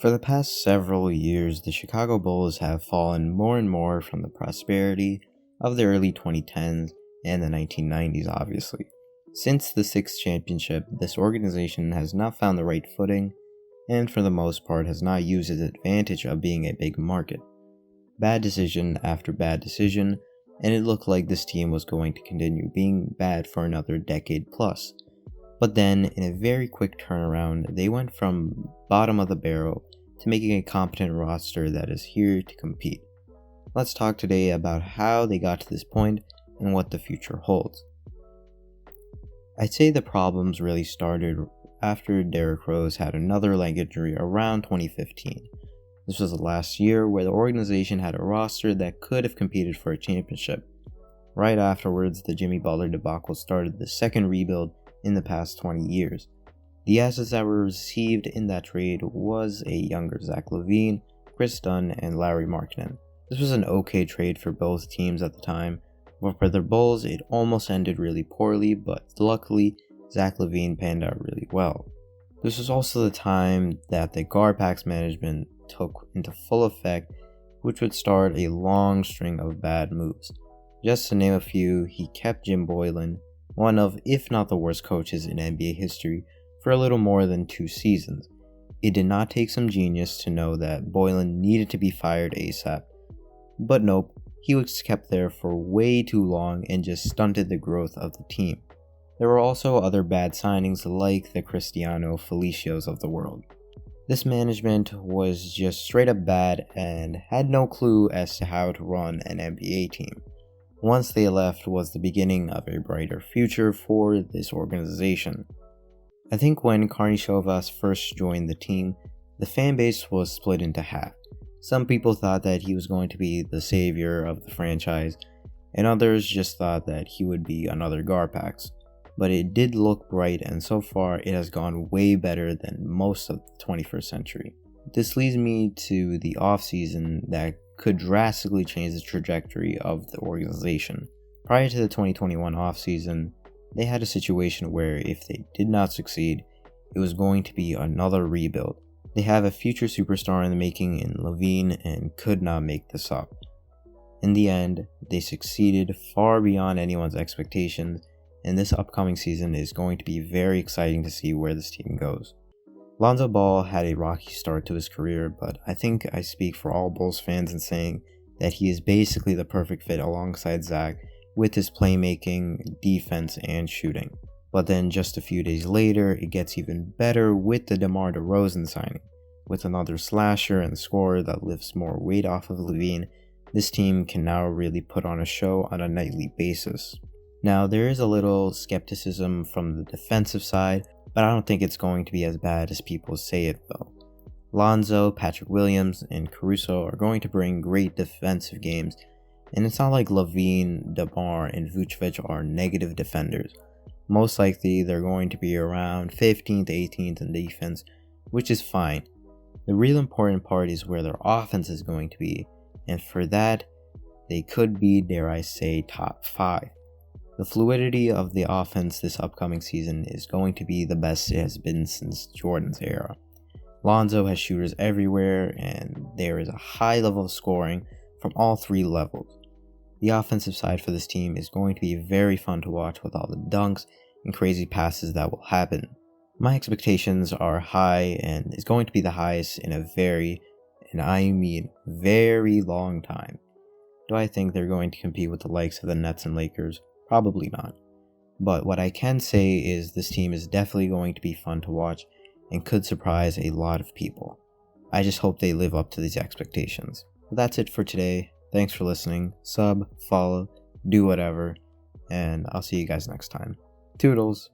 For the past several years, the Chicago Bulls have fallen more and more from the prosperity of the early 2010s and the 1990s, obviously. Since the sixth championship, this organization has not found the right footing and for the most part has not used its advantage of being a big market. Bad decision after bad decision, and it looked like this team was going to continue being bad for another decade plus. But then, in a very quick turnaround, they went from bottom of the barrel to making a competent roster that is here to compete. Let's talk today about how they got to this point and what the future holds. I'd say the problems really started after Derrick Rose had another leg injury around 2015. This was the last year where the organization had a roster that could have competed for a championship. Right afterwards, the Jimmy Butler debacle started the second rebuild in the past 20 years. The assets that were received in that trade was a younger Zach LaVine, Chris Dunn, and Larry Markkinen. This was an okay trade for both teams at the time, but for the Bulls it almost ended really poorly, but luckily Zach LaVine panned out really well. This was also the time that the GarPax management took into full effect, which would start a long string of bad moves. Just to name a few, he kept Jim Boylen, one of, if not the worst coaches in NBA history, for a little more than 2 seasons. It did not take some genius to know that Boylen needed to be fired ASAP. But nope, he was kept there for way too long and just stunted the growth of the team. There were also other bad signings like the Cristiano Felicios of the world. This management was just straight up bad and had no clue as to how to run an NBA team. Once they left was the beginning of a brighter future for this organization. I think when Karnišovas first joined the team, the fan base was split into half. Some people thought that he was going to be the savior of the franchise, and others just thought that he would be another GarPax. But it did look bright, and so far it has gone way better than most of the 21st century. This leads me to the offseason that could drastically change the trajectory of the organization. Prior to the 2021 offseason, they had a situation where if they did not succeed, it was going to be another rebuild. They have a future superstar in the making in LaVine and could not make this up. In the end, they succeeded far beyond anyone's expectations, and this upcoming season is going to be very exciting to see where this team goes. Lonzo Ball had a rocky start to his career, but I think I speak for all Bulls fans in saying that he is basically the perfect fit alongside Zach with his playmaking, defense, and shooting. But then just a few days later, it gets even better with the DeMar DeRozan signing. With another slasher and scorer that lifts more weight off of LaVine, this team can now really put on a show on a nightly basis. Now, there is a little skepticism from the defensive side, but I don't think it's going to be as bad as people say it will. Lonzo, Patrick Williams, and Caruso are going to bring great defensive games, and it's not like LaVine, DeMar, and Vucevic are negative defenders. Most likely, they're going to be around 15th to 18th in defense, which is fine. The real important part is where their offense is going to be, and for that, they could be, dare I say, top 5. The fluidity of the offense this upcoming season is going to be the best it has been since Jordan's era. Lonzo has shooters everywhere, and there is a high level of scoring from all 3 levels. The offensive side for this team is going to be very fun to watch with all the dunks and crazy passes that will happen. My expectations are high and is going to be the highest in a very, and I mean very long time. Do I think they're going to compete with the likes of the Nets and Lakers? Probably not. But what I can say is this team is definitely going to be fun to watch and could surprise a lot of people. I just hope they live up to these expectations. But that's it for today. Thanks for listening. Sub, follow, do whatever, and I'll see you guys next time. Toodles!